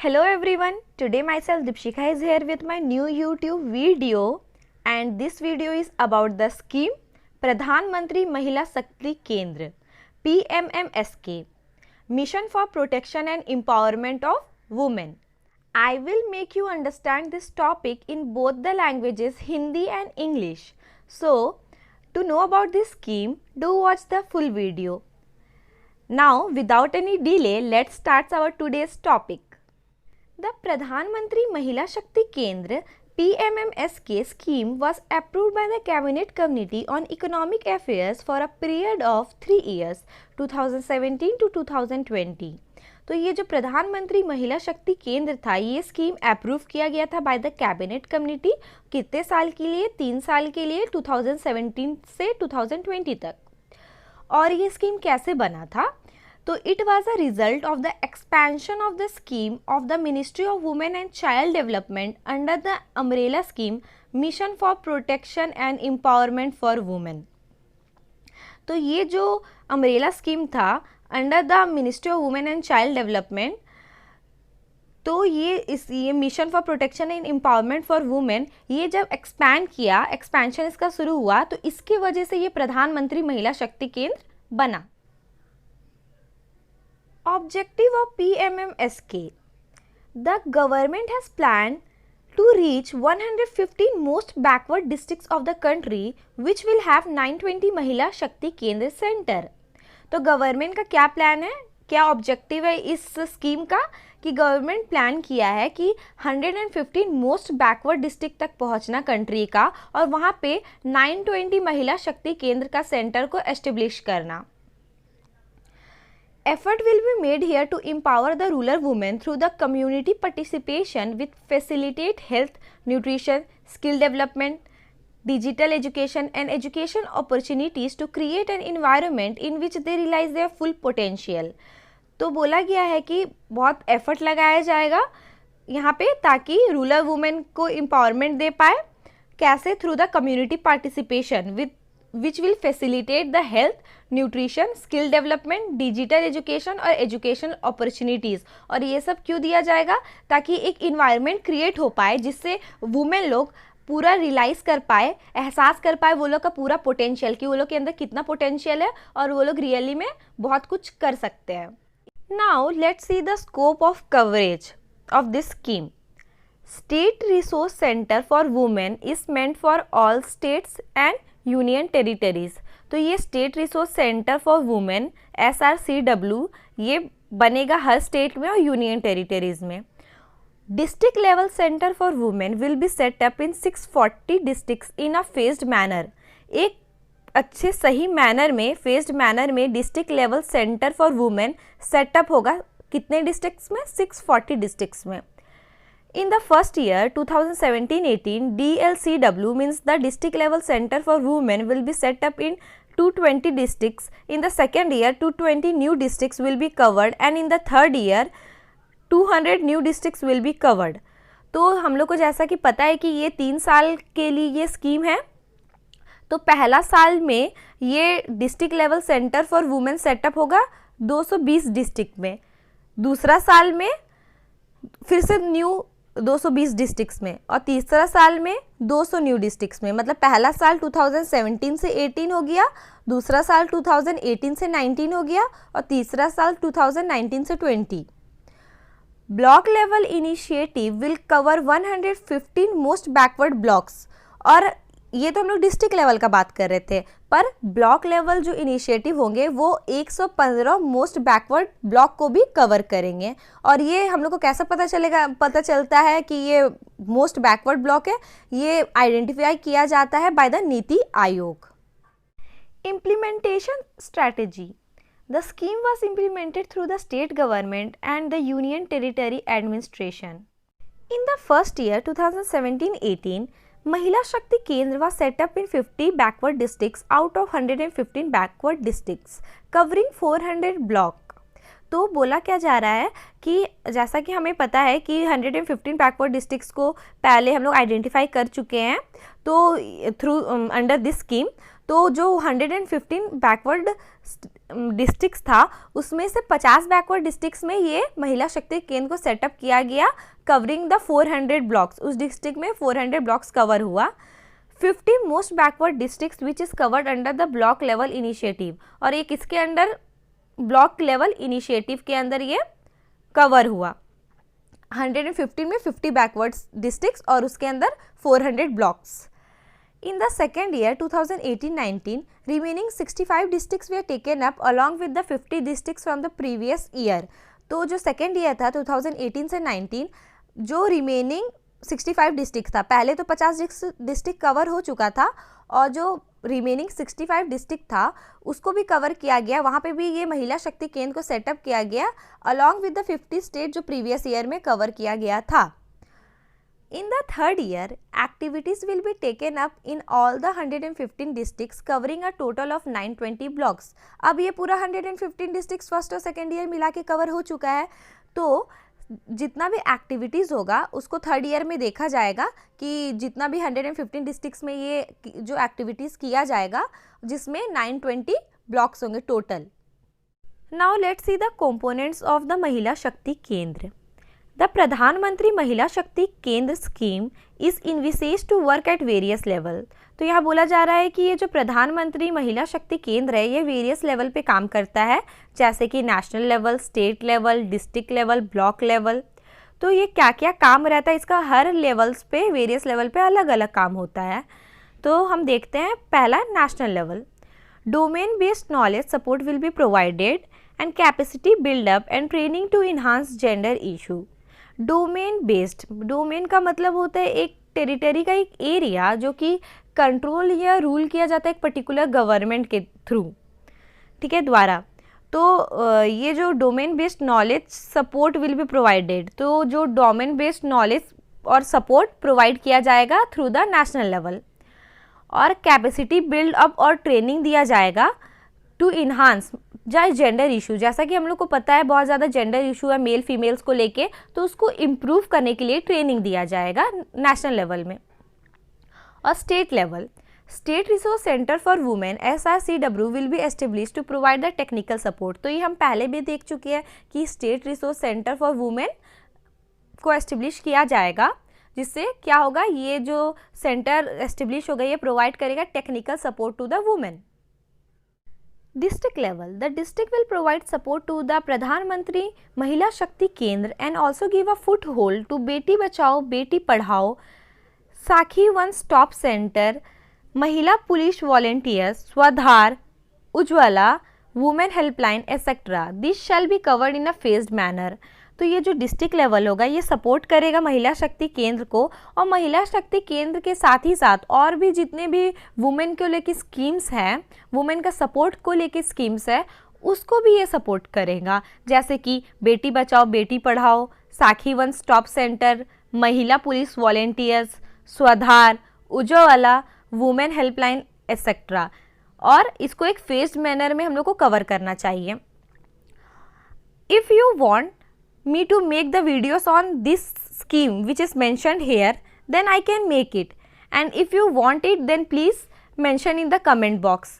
Hello everyone, today myself Dipshika is here with my new YouTube video and this video is about the scheme प्रधानमंत्री महिला शक्ति केंद्र PMMSK Mission for Protection and Empowerment of Women. I will make you understand this topic in both the languages Hindi and English. So, to know about this scheme, do watch the full video. Now, without any delay, let's start our today's topic. The Pradhan Mantri Mahila Shakti Kendra PMMSK scheme was approved by the Cabinet Committee on Economic Affairs for a period of 3 years 2017 to 2020. तो ये जो प्रधानमंत्री महिला शक्ति केंद्र था ये scheme approve किया गया था बाय द कैबिनेट कम्युनिटी कितने साल के लिए 3 साल के लिए 2017 से 2020 तक। और ये स्कीम कैसे बना था तो it was a result of the expansion of the scheme of the ministry of women and child development under the umbrella scheme mission for protection and empowerment for women. तो ये जो अम्ब्रेला स्कीम था under the ministry of women and child development, तो ये mission for protection and empowerment for women ये जब expansion इसका शुरू हुआ तो इसकी वजह से ये प्रधानमंत्री महिला शक्ति केंद्र बना। Objective of PMMSK. The government has planned to reach 115 most backward districts of the country which will have 920 महिला शक्ति केंद्र सेंटर। तो गवर्नमेंट का क्या प्लान है, क्या ऑब्जेक्टिव है इस स्कीम का कि गवर्नमेंट प्लान किया है कि 115 मोस्ट बैकवर्ड डिस्ट्रिक्ट तक पहुंचना कंट्री का और वहां पे 920 महिला शक्ति केंद्र का सेंटर को एस्टेब्लिश करना। Effort will be made here to empower the rural women through the community participation with facilitate health, nutrition, skill development, digital education and education opportunities to create an environment in which they realize their full potential. तो बोला गया है कि बहुत effort लगाया जाएगा यहाँ पे ताकि रूरल वुमेन को एम्पावरमेंट दे पाए। कैसे? Through the community participation with which will facilitate the health, nutrition, skill development, digital education और education opportunities। और ये सब क्यों दिया जाएगा? ताकि एक environment create हो पाए जिससे women लोग पूरा रियलाइज कर पाए, एहसास कर पाए वो लोग का पूरा पोटेंशियल कि वो लोग के अंदर कितना पोटेंशियल है और वो लोग रियली में बहुत कुछ कर सकते हैं। Now let's see the scope of coverage of this scheme. State resource centre for women is meant for all states and union territories. तो ये state resource centre for women SRCW ये बनेगा हर स्टेट में और यूनियन टेरिटरीज में। District level centre for women will be set up in 640 districts in a phased manner. एक अच्छे सही मैनर में फेज्ड मैनर में district level centre for women setup होगा। कितने डिस्ट्रिक्ट्स में? 640 डिस्ट्रिक्ट्स में। In the first year 2017-18, DLCW means the district level center for women will be set up in 220 districts. In the second year 220 new districts will be covered and in the third year 200 new districts will be covered. तो हम लोग को जैसा कि पता है कि ये 3 साल के लिए ये स्कीम है। तो पहला साल में ये district level centre for women setup होगा 220 डिस्ट्रिक्ट में। दूसरा साल में फिर से न्यू 220 डिस्ट्रिक्ट्स में और तीसरा साल में 200 न्यू डिस्ट्रिक्ट्स में। मतलब पहला साल 2017 से 18 हो गया, दूसरा साल 2018 से 19 हो गया और तीसरा साल 2019 से 20। Block level initiative will cover 115 most backward blocks. और ये तो हम लोग डिस्ट्रिक्ट लेवल का बात कर रहे थे, पर ब्लॉक लेवल जो इनिशिएटिव होंगे वो 115 मोस्ट बैकवर्ड ब्लॉक को भी कवर करेंगे। और ये हम लोग को कैसा पता चलता है कि ये मोस्ट बैकवर्ड ब्लॉक है? ये आइडेंटिफाई किया जाता है by the NITI Aayog. Implementation strategy. The scheme was implemented through the state government and the union territory administration. In the first year 2017-18 महिला शक्ति केंद्र was set up in 50 backward districts out of 115 backward districts covering 400 block। तो बोला क्या जा रहा है कि जैसा कि हमें पता है कि 115 बैकवर्ड डिस्ट्रिक्ट्स को पहले हम लोग आइडेंटिफाई कर चुके हैं तो थ्रू अंडर दिस स्कीम। तो जो 115 बैकवर्ड डिस्ट्रिक्ट्स था उसमें से 50 बैकवर्ड डिस्ट्रिक्ट्स में ये महिला शक्ति केंद्र को सेटअप किया गया, कवरिंग द 400 ब्लॉक्स। उस डिस्ट्रिक्ट में 400 ब्लॉक्स कवर हुआ। 50 most backward districts which is covered under the block level initiative, और ये किसके अंडर, ब्लॉक लेवल इनिशिएटिव के अंदर ये कवर हुआ। 115 में 50 बैकवर्ड डिस्ट्रिक्ट्स और उसके अंदर 400 blocks. In the second year 2018-19, remaining 65 districts were taken up along with the 50 districts from the previous year। तो जो सेकेंड ईयर था 2018 से 19, जो रिमेनिंग 65 डिस्ट्रिक्ट था, पहले तो 50 डिस्ट्रिक्ट कवर हो चुका था और जो रिमेनिंग 65 डिस्ट्रिक्ट था उसको भी कवर किया गया, वहाँ पे भी ये महिला शक्ति केंद्र को सेटअप किया गया अलॉन्ग विद द 50 स्टेट जो प्रीवियस ईयर में कवर किया गया था। In the third year, activities will be taken up in all the 115 districts covering a total of 920 blocks। अब ये पूरा 115 districts फर्स्ट और सेकेंड ईयर मिला के कवर हो चुका है, तो जितना भी एक्टिविटीज़ होगा उसको थर्ड ईयर में देखा जाएगा कि जितना भी 115 डिस्ट्रिक्ट्स में ये जो एक्टिविटीज़ किया जाएगा जिसमें 920 ब्लॉक्स होंगे total. Now let's see the components of the Mahila Shakti Kendra. The Pradhan Mantri Mahila Shakti Kendra scheme is envisages to work at various level. तो यहाँ बोला जा रहा है कि ये जो प्रधानमंत्री महिला शक्ति केंद्र है ये वेरियस लेवल पे काम करता है, जैसे कि national level, state level, district level, block level. तो ये क्या क्या काम रहता है इसका, हर लेवल्स पे, वेरियस लेवल पे अलग अलग काम होता है। तो हम देखते हैं, पहला national level, domain based knowledge support will be provided and capacity buildup and training to enhance gender issue. Domain based, domain का मतलब होता है एक टेरिटरी का एक एरिया जो कि कंट्रोल या रूल किया जाता है एक पर्टिकुलर गवर्नमेंट के थ्रू, ठीक है, द्वारा। तो ये जो domain based knowledge support will be provided, तो जो डोमेन बेस्ड नॉलेज और सपोर्ट प्रोवाइड किया जाएगा थ्रू द नेशनल लेवल। और कैपेसिटी बिल्ड अप और ट्रेनिंग दिया जाएगा टू इन्हांस चाहे जेंडर इशू, जैसा कि हम लोग को पता है बहुत ज़्यादा जेंडर इशू है मेल फीमेल्स को लेके, तो उसको इम्प्रूव करने के लिए ट्रेनिंग दिया जाएगा नेशनल लेवल में। और state level, state resource centre for women SRCW will be establish to provide the technical support. तो ये हम पहले भी देख चुके हैं कि state resource centre for women को एस्टेब्लिश किया जाएगा, जिससे क्या होगा, ये जो सेंटर एस्टेब्लिश होगा ये प्रोवाइड करेगा technical support to the women. District level, the district will provide support to the Pradhan Mantri Mahila Shakti Kendra and also give a foothold to Beti Bachao Beti Padhao, Sakhi One Stop Center, Mahila Police Volunteers, Swadhar, Ujwala, Women Helpline, etc. This shall be covered in a phased manner। तो ये जो district level होगा ये support करेगा महिला शक्ति केंद्र को, और महिला शक्ति केंद्र के साथ ही साथ और भी जितने भी वुमेन को लेके स्कीम्स हैं, वुमेन का सपोर्ट को लेके स्कीम्स है, उसको भी ये सपोर्ट करेगा, जैसे कि बेटी बचाओ बेटी पढ़ाओ, साखी वन स्टॉप सेंटर, महिला पुलिस वॉलेंटियर्स, स्वाधार, उज्ज्वला, वुमेन हेल्पलाइन एक्सेट्रा। और इसको एक फेस्ड मैनर में हम लोग को कवर करना चाहिए। If you want me to make the videos on this scheme which is mentioned here, then I can make it, and if you want it then please mention in the comment box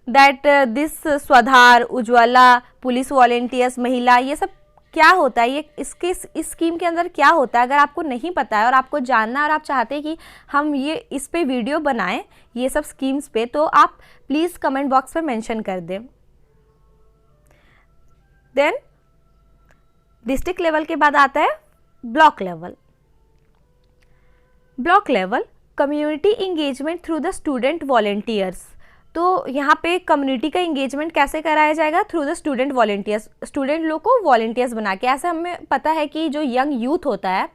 that this Swadhar, Ujwala, police volunteers, महिला, ये सब क्या होता है, ये इस scheme के अंदर क्या होता है। अगर आपको नहीं पता है और आपको जानना है और आप चाहते हैं कि हम ये इस पे वीडियो बनाएं ये सब स्कीम्स पे, तो आप प्लीज़ कमेंट बॉक्स में मेंशन कर दें। देन डिस्ट्रिक्ट लेवल के बाद आता है block level. Block level, community engagement through the student volunteers. तो यहाँ पे कम्युनिटी का इंगेजमेंट कैसे कराया जाएगा, through the student volunteers, student लोग को वॉलेंटियर्स बना के। ऐसे हमें पता है कि जो यंग यूथ होता है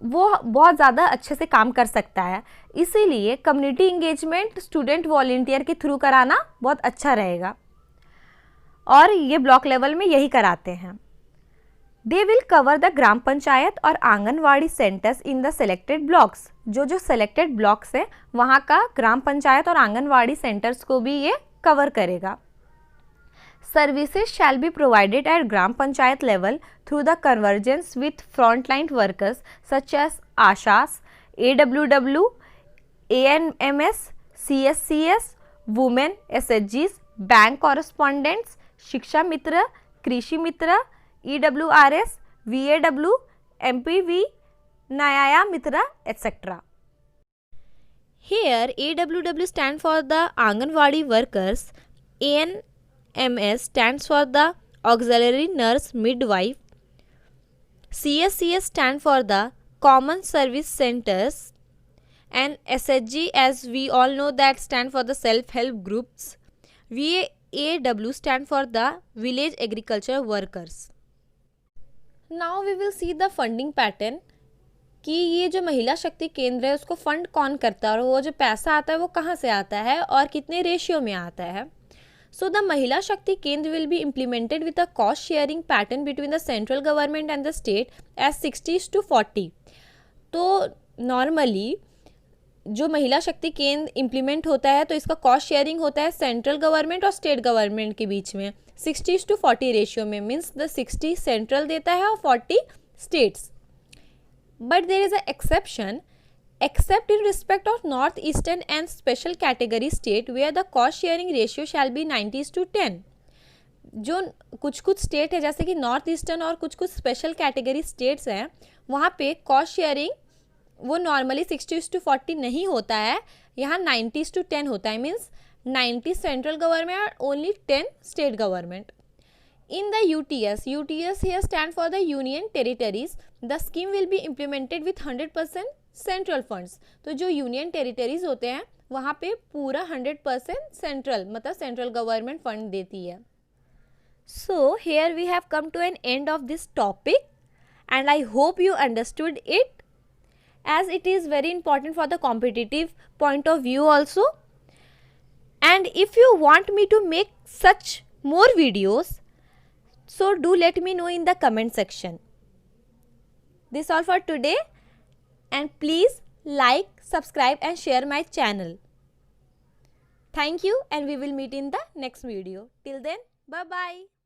वो बहुत ज़्यादा अच्छे से काम कर सकता है, इसीलिए कम्युनिटी इंगेजमेंट स्टूडेंट वॉलेंटियर के थ्रू कराना बहुत अच्छा रहेगा, और ये ब्लॉक लेवल में यही कराते हैं। They will cover the gram panchayat और anganwadi centres in the selected blocks. जो सेलेक्टेड ब्लॉक्स है वहाँ का ग्राम पंचायत और आंगनवाड़ी सेंटर्स को भी ये कवर करेगा। Services shall be provided at gram panchayat level through the convergence with frontline workers such as ASHAs, AWW, ANMS, CSCS, women, SHGs, bank correspondents, Shiksha Mitra, कृषि मित्र, EWRS, VAW, MPV, Nyaya Mitra, etc. Here AWW stand for the Anganwadi workers, ANMS stands for the auxiliary nurse midwife, CSCS stand for the common service centers, and SHG, as we all know, that stand for the self-help groups. VAW stand for the village agriculture workers. Now we will see the funding pattern कि ये जो महिला शक्ति केंद्र है उसको fund कौन करता है और वो जो पैसा आता है वो कहाँ से आता है और कितने रेशियो में आता है. So the महिला शक्ति केंद्र will be implemented with a cost sharing pattern between the central government and the state as 60:40. तो नॉर्मली जो महिला शक्ति केंद्र इम्प्लीमेंट होता है तो इसका कॉस्ट शेयरिंग होता है सेंट्रल गवर्नमेंट और स्टेट गवर्नमेंट के बीच में 60:40 रेशियो में. मीन्स द 60 सेंट्रल देता है और 40 states. But there is an exception, except in respect of northeastern and special category state where the cost sharing ratio shall be 90:10. जो कुछ कुछ स्टेट है जैसे कि नॉर्थ ईस्टर्न और कुछ कुछ स्पेशल कैटेगरी स्टेट्स हैं वहाँ पे कॉस्ट शेयरिंग वो नॉर्मली 60:40 नहीं होता है, यहाँ 90:10 होता है. मीन्स 90 सेंट्रल गवर्नमेंट और only 10 state government. In the UTS here stand for the Union Territories. The scheme will be implemented with 100% central funds. तो जो यूनियन टेरिटरीज होते हैं वहाँ पे पूरा 100% सेंट्रल मतलब सेंट्रल गवर्नमेंट फंड देती है. So here we have come to an end of this topic and I hope you understood it, as it is very important for the competitive point of view also. And if you want me to make such more videos, so do let me know in the comment section. This all for today, and please like, subscribe and share my channel. Thank you, and we will meet in the next video. Till then, bye bye.